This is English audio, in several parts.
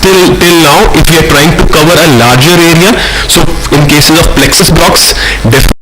till now, if we are trying to cover a larger area, so in cases of plexus blocks, definitely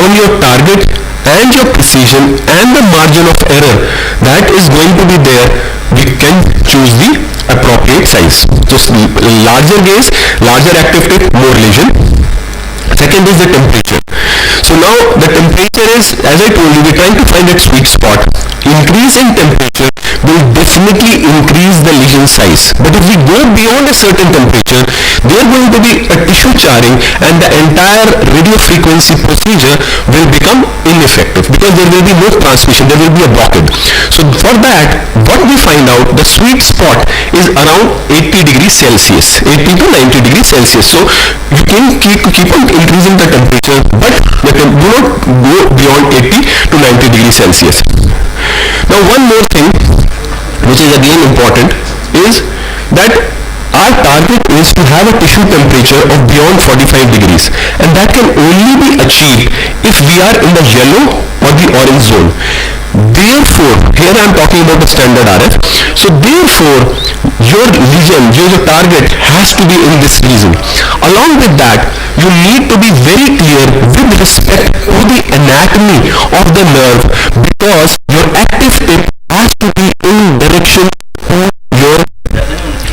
on your target and your precision and the margin of error that is going to be there, we can choose the appropriate size. Just larger gauge, larger active tip, more lesion. Second is the temperature. So now the temperature is, as I told you, we're trying to find that sweet spot. Increase in temperature will definitely increase the lesion size. But if we go beyond a certain temperature, there going to be a tissue charring and the entire radiofrequency procedure will become ineffective because there will be no transmission, there will be a blockade. So for that, what we find out, the sweet spot is around 80 degrees Celsius, 80 to 90 degrees Celsius. So you can keep on increasing the temperature, but do not go beyond 80 to 90 degrees Celsius. Now one more thing which is again important is that our target is to have a tissue temperature of beyond 45 degrees, and that can only be achieved if we are in the yellow or the orange zone. Therefore, here I am talking about the standard RF. So therefore, your lesion, your target has to be in this region. Along with that, you need to be very clear with respect to the anatomy of the nerve, because your active tip has to be in direction to your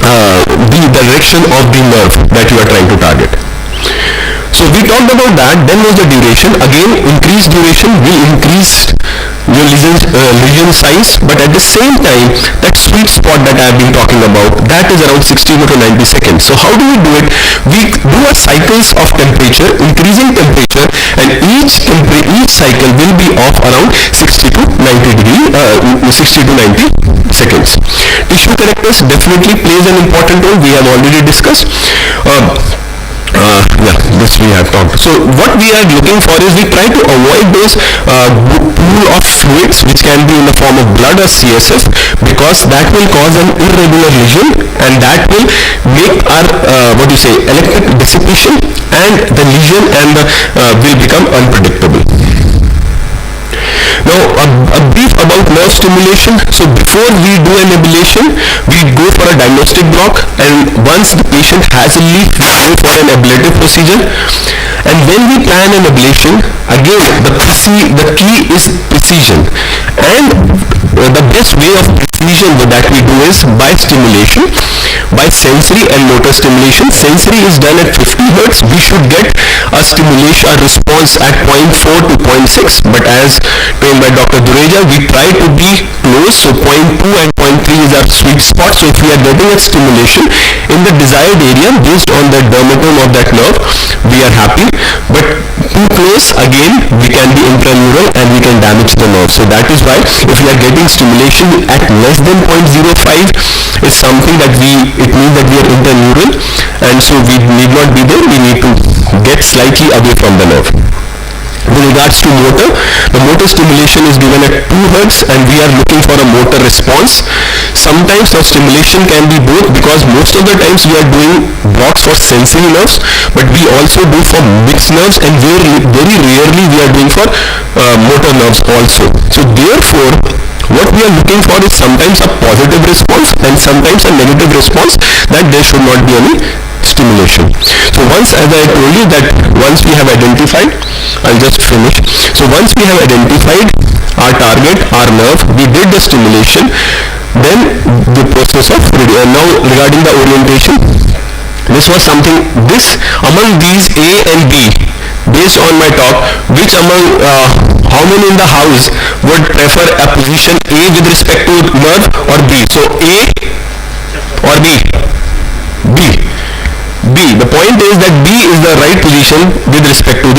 the direction of the nerve that you are trying to target. So we talked about that. Then was the duration. Again, increased duration will increase your lesion size, but at the same time, that sweet spot that I have been talking about, that is around 60 to 90 seconds. So how do we do it? We do a cycles of temperature, increasing temperature, and each cycle will be of around 60 to 90 degree, 60 to 90 seconds. Tissue characters definitely plays an important role. We have already discussed. This we have talked. So what we are looking for is, we try to avoid those pool of fluids which can be in the form of blood or CSF, because that will cause an irregular lesion, and that will make our electric dissipation, and the lesion and will become unpredictable. Now a brief about nerve stimulation. So before we do an ablation, we go for a diagnostic block, and once the patient has a leak, we go for an ablative procedure. And when we plan an ablation, again the key is precision, and the best way of precision that we do is by stimulation, by sensory and motor stimulation. Sensory is done at 50 Hz. We should get a stimulation, a response at 0.4 to 0.6, but as told by Dr. Dureja, we try to be close, so 0.2 and 0.3 is our sweet spot. So if we are getting a stimulation in the desired area based on the dermatome of that nerve, we are happy, but too close, again we can be intramural and we can damage the nerve. So that is why if we are getting stimulation at less than 0.05 is something that it means that we are intramural, and so we need not be there, we need to get slightly away from the nerve. With regards to motor, the motor stimulation is given at 2 Hz, and we are looking for a motor response. Sometimes the stimulation can be both, because most of the times we are doing blocks for sensory nerves, but we also do for mixed nerves, and very rarely we are doing for motor nerves also. So therefore, what we are looking for is sometimes a positive response and sometimes a negative response, that there should not be any stimulation. So once, as I told you, that once we have identified, I'll just finish. So once we have identified our target, our nerve, we did the stimulation, then the process of now regarding the orientation, this was something, this among these A and B, based on my talk, which among how many in the house would prefer a position A with respect to nerve, or B? So A or B? B. The point is that B is the right position with respect to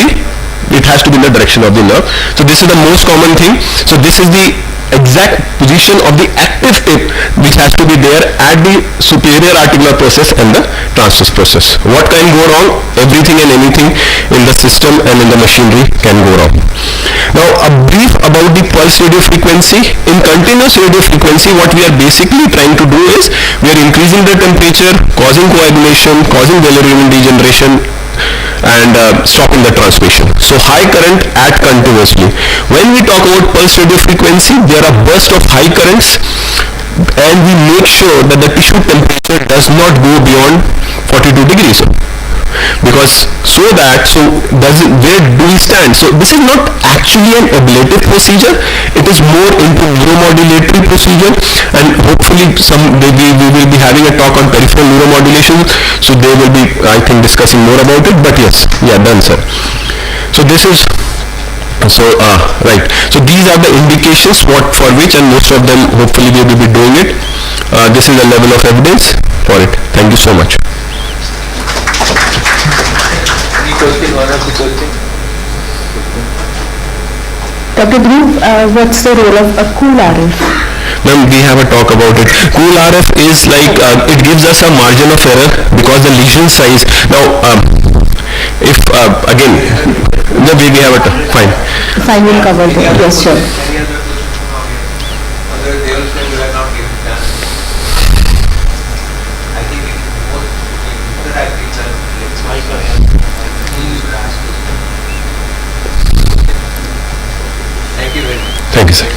it has to be in the direction of the nerve. So this is the most common thing. So this is the exact position of the active tip which has to be there at the superior articular process and the transverse process. What can go wrong? Everything and anything in the system and in the machinery can go wrong. Now a brief about the pulse radio frequency. In continuous radio frequency, what we are basically trying to do is, we are increasing the temperature, causing coagulation, causing bilirubin degeneration, and stopping the transmission. So high current at continuously. When we talk about pulse radio frequency, there are bursts of high currents, and we make sure that the tissue temperature does not go beyond 42 degrees. because so does it, where do we stand? So this is not actually an ablative procedure, it is more into neuromodulatory procedure, and hopefully we will be having a talk on peripheral neuromodulation, so they will be, I think, discussing more about it. But yes, yeah, done, sir. So this is right. So these are the indications for which, and most of them hopefully we will be doing it. This is the level of evidence for it. Thank you so much. Any question? One of the question? Dr. Dhruv, what's the role of a cool RF? Ma'am, we have a talk about it. Cool RF is like, it gives us a margin of error because the lesion size. Now, if again, we have a fine. Fine, we'll cover that. Yes, sure. Any other question from here? Other they will say we are not given chance. I think it is most interactive than Thank you very much. Thank you, sir.